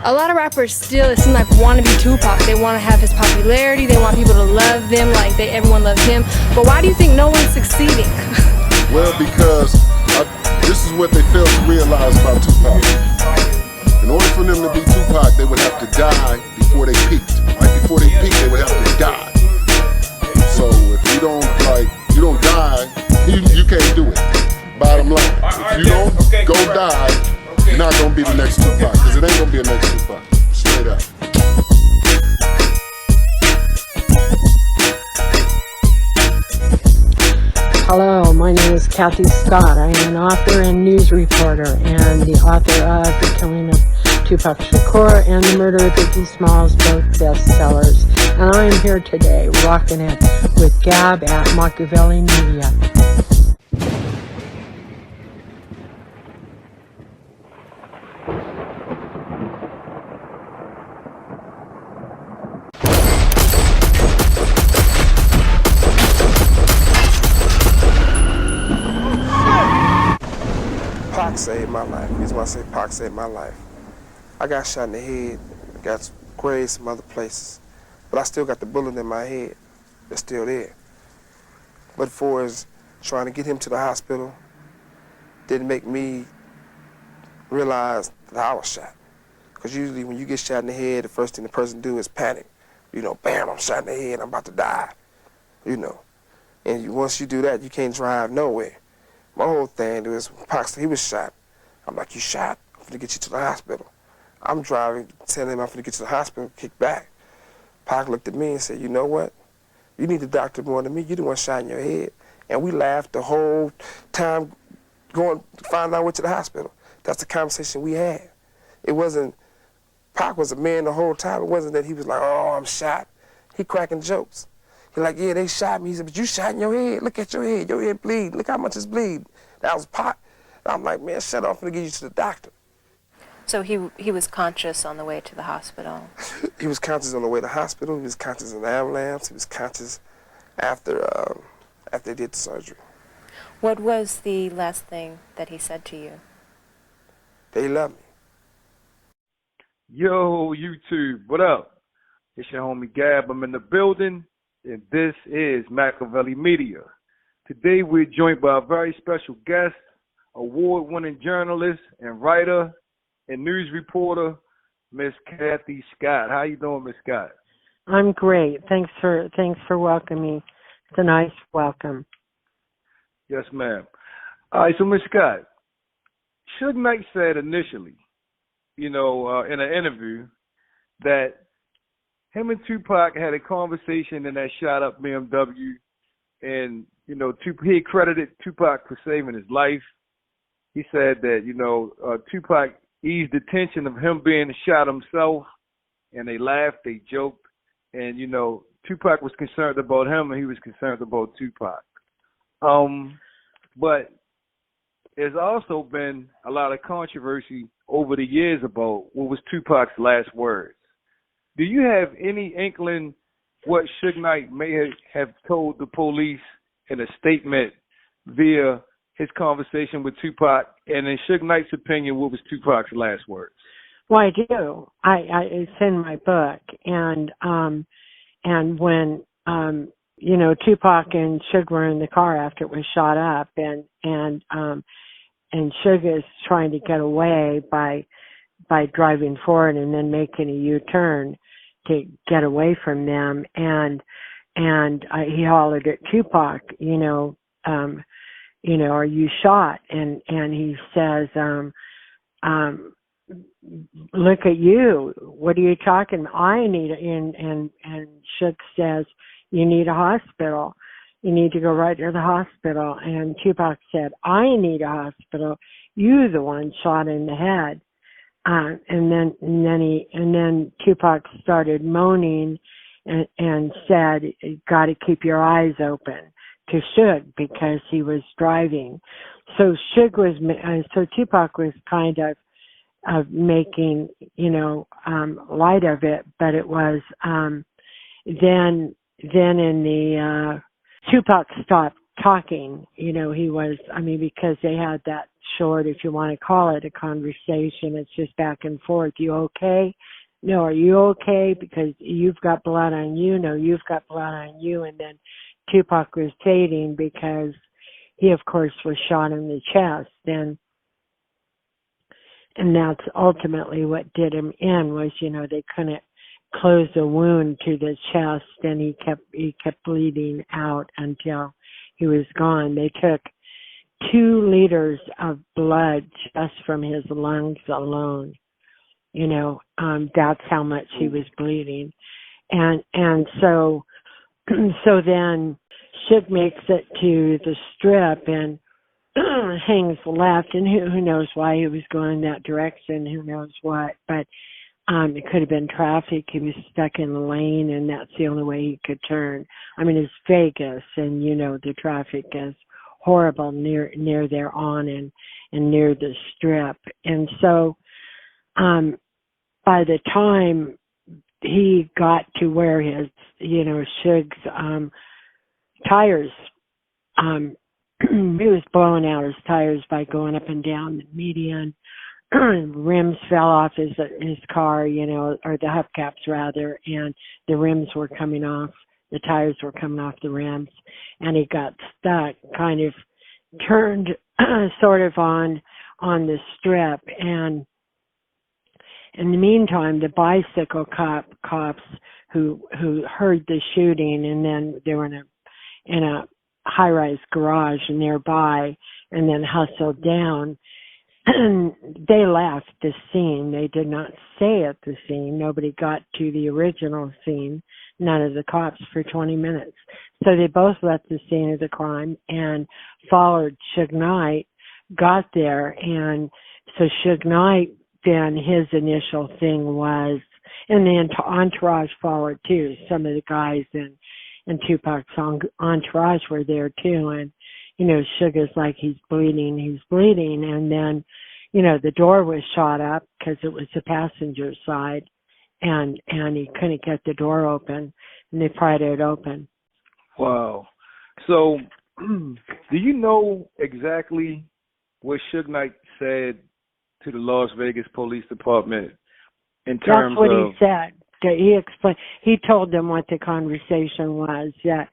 A lot of rappers still, it seems like, want to be Tupac. They want to have his popularity. They want people to love them like everyone loves him. But why do you think no one's succeeding? Well, because this is what they fail to realize about Tupac. In order for them to be Tupac, they would have to die before they peaked. Right before they peaked, they would have to die. So if you don't die, you can't do it. Bottom line, if you don't go die, you're not gonna be the next Tupac, because it ain't gonna be a next Tupac. Straight up. Hello, my name is Cathy Scott. I am an author and news reporter, and the author of The Killing of Tupac Shakur and The Murder of Biggie Smalls, both bestsellers. And I am here today rocking it with Gab at MAKAVELI Media. Pac saved my life. The reason why I say Pac saved my life. I got shot in the head, got grazed some other places, but I still got the bullet in my head. It's still there. But for as trying to get him to the hospital didn't make me realize that I was shot. Because usually when you get shot in the head, the first thing the person do is panic. You know, bam, I'm shot in the head, I'm about to die. You know. And once you do that, you can't drive nowhere. My whole thing was, Pac, he was shot. I'm like, you shot? I'm finna get you to the hospital. I'm driving, telling him I'm finna get to the hospital, kick back. Pac looked at me and said, you know what? You need the doctor more than me. You the one shot in your head. And we laughed the whole time going to find our way to the hospital. That's the conversation we had. It wasn't, Pac was a man the whole time. It wasn't that he was like, oh, I'm shot. He cracking jokes. He's like, yeah, they shot me. He said, but you shot in your head. Look at your head bleed. Look how much it's bleed. That was Pac. And I'm like, man, shut up. I'm gonna get you to the doctor. So he was conscious on the way to the hospital? He was conscious on the way to the hospital. He was conscious in the ambulance. He was conscious after they did the surgery. What was the last thing that he said to you? They love me. Yo, YouTube, what up? It's your homie Gab. I'm in the building, and this is MAKAVELI Media. Today we're joined by a very special guest, award-winning journalist and writer and news reporter, Miss CATHY Scott. How you doing, Miss Scott? I'm great. Thanks for welcoming me. It's a nice welcome. Yes, ma'am. All right, so Miss Scott, Suge Knight said initially, in an interview, that him and Tupac had a conversation in that shot up BMW, and he credited Tupac for saving his life. He said that Tupac eased the tension of him being shot himself, and they laughed, they joked, and Tupac was concerned about him, and he was concerned about Tupac. But there's also been a lot of controversy over the years about what was Tupac's last words. Do you have any inkling what Suge Knight may have told the police in a statement via his conversation with Tupac? And in Suge Knight's opinion, what was Tupac's last words? Well, I do. It's in my book, and when Tupac and Suge were in the car after it was shot up, and Suge is trying to get away by driving forward and then making a U-turn to get away from them, and he hollered at Tupac, are you shot? And he says, look at you. What are you talking about? I need it. And Suge says, you need a hospital. You need to go right to the hospital. And Tupac said, I need a hospital. You the one shot in the head. And then Tupac started moaning and said, got to keep your eyes open to Suge because he was driving. So Tupac was kind of making, light of it, but it was, then in the, Tupac stopped talking. You know, he was, I mean, because they had that short, if you want to call it a conversation, it's just back and forth. You okay? No, are you okay? Because you've got blood on you. No, you've got blood on you. And then Tupac was fading because he, of course, was shot in the chest. And that's ultimately what did him in was, you know, they couldn't close the wound to the chest, and he kept bleeding out until he was gone. They took 2 liters of blood just from his lungs alone. You know, that's how much he was bleeding. And so then Suge makes it to the Strip and hangs left, and who knows why he was going that direction, who knows what, but it could have been traffic. He was stuck in the lane, and that's the only way he could turn. I mean, it's Vegas, and you know the traffic is horrible near there on and near the Strip. And so by the time he got to where his, you know, Suge's tires, he was blowing out his tires by going up and down the median. Rims fell off his car, you know, or the hubcaps rather, and the rims were coming off. The tires were coming off the rims, and he got stuck, kind of turned sort of on the Strip. And in the meantime, the bicycle cops who heard the shooting, and then they were in a high-rise garage nearby, and then hustled down. They left the scene. They did not stay at the scene. Nobody got to the original scene, none of the cops, for 20 minutes. So they both left the scene of the crime and followed Suge Knight, got there, and so Suge Knight, then his initial thing was, and the entourage followed too. Some of the guys and Tupac's entourage were there too, and you know, Suge is like, he's bleeding, and then, you know, the door was shot up because it was the passenger side, and he couldn't get the door open, and they pried it open. Wow. So, do you know exactly what Suge Knight said to the Las Vegas Police Department in terms of... That's what he said. He explained. He told them what the conversation was. That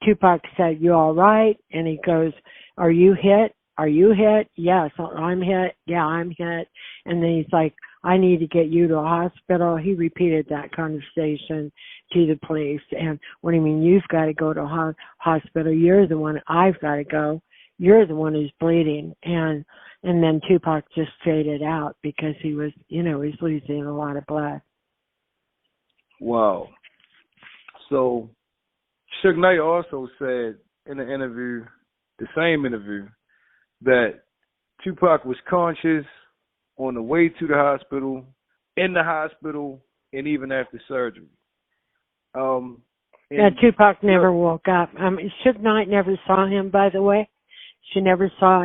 Tupac said, "You all right?" And he goes, "Are you hit? Are you hit?" "Yes, I'm hit." "Yeah, I'm hit." And then he's like, "I need to get you to a hospital." He repeated that conversation to the police. And what do you mean, you've got to go to a hospital? You're the one. I've got to go. You're the one who's bleeding. And then Tupac just faded out because he was, you know, he's losing a lot of blood. Wow. So Suge Knight also said in the interview, the same interview, that Tupac was conscious on the way to the hospital, in the hospital, and even after surgery. Yeah, Tupac never woke up. Suge Knight never saw him, by the way. He never saw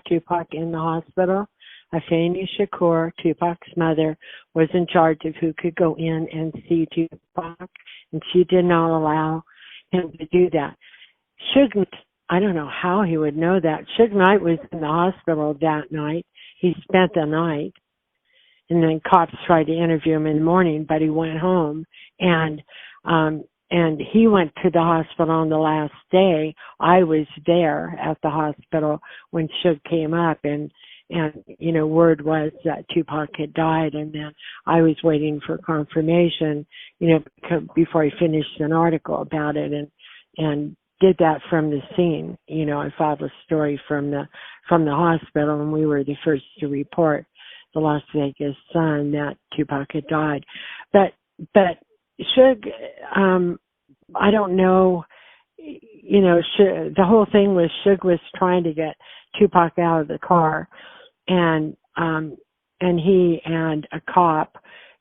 Tupac in the hospital. Afeni Shakur, Tupac's mother, was in charge of who could go in and see Tupac, and she did not allow him to do that. Suge, I don't know how he would know that. Suge Knight was in the hospital that night. He spent the night, and then cops tried to interview him in the morning, but he went home, and he went to the hospital on the last day. I was there at the hospital when Suge came up, and you know, word was that Tupac had died, and then I was waiting for confirmation, you know, before I finished an article about it, and did that from the scene. You know, I filed a story from the hospital, and we were the first to report the Las Vegas Sun that Tupac had died. But Suge, I don't know, you know, the whole thing was Suge was trying to get Tupac out of the car, and he and a cop,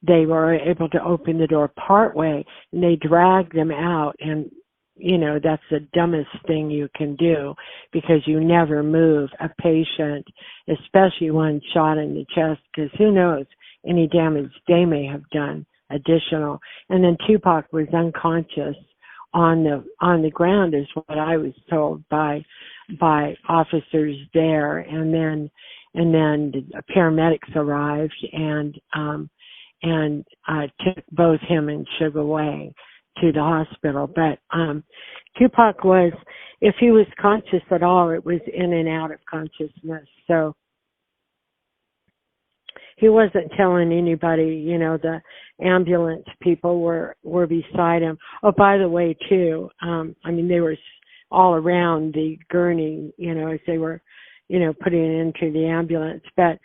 they were able to open the door partway, and they dragged them out. And you know, that's the dumbest thing you can do, because you never move a patient, especially one shot in the chest, because who knows, any damage they may have done additional. And then Tupac was unconscious on the ground, is what I was told by officers there. And then the paramedics arrived and took both him and Suge away to the hospital. But Tupac was, if he was conscious at all, it was in and out of consciousness. So he wasn't telling anybody. The ambulance people were beside him. Oh, by the way, too, they were all around the gurney, as they were, putting it into the ambulance. But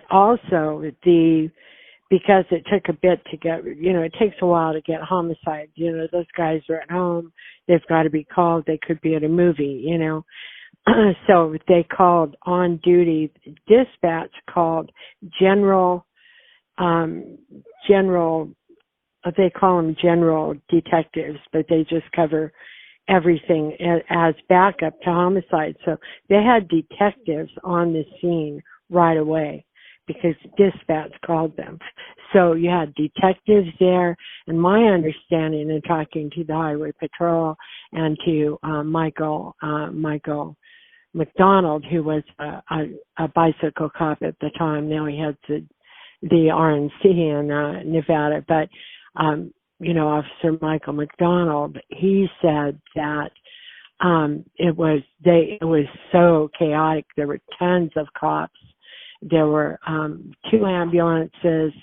also because it took a bit to get, it takes a while to get homicide. Those guys are at home. They've got to be called. They could be at a movie, So they called on duty. Dispatch called general, they call them general detectives, but they just cover everything as backup to homicide. So they had detectives on the scene right away because dispatch called them. So you had detectives there, and my understanding in talking to the Highway Patrol and to Michael McDonald, who was a bicycle cop at the time. Now he has the RNC in Nevada, but Officer Michael McDonald, he said that it was so chaotic. There were tons of cops. There were 2 ambulances,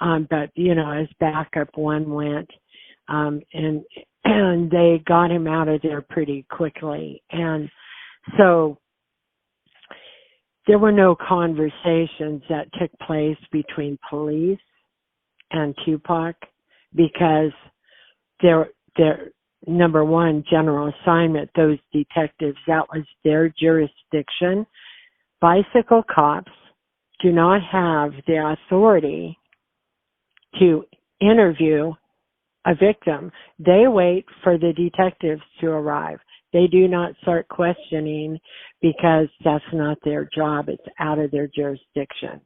but as backup, one went, and they got him out of there pretty quickly. And so there were no conversations that took place between police and Tupac because their number one general assignment, those detectives, that was their jurisdiction. Bicycle cops do not have the authority to interview a victim. They wait for the detectives to arrive. They do not start questioning because that's not their job. It's out of their jurisdiction.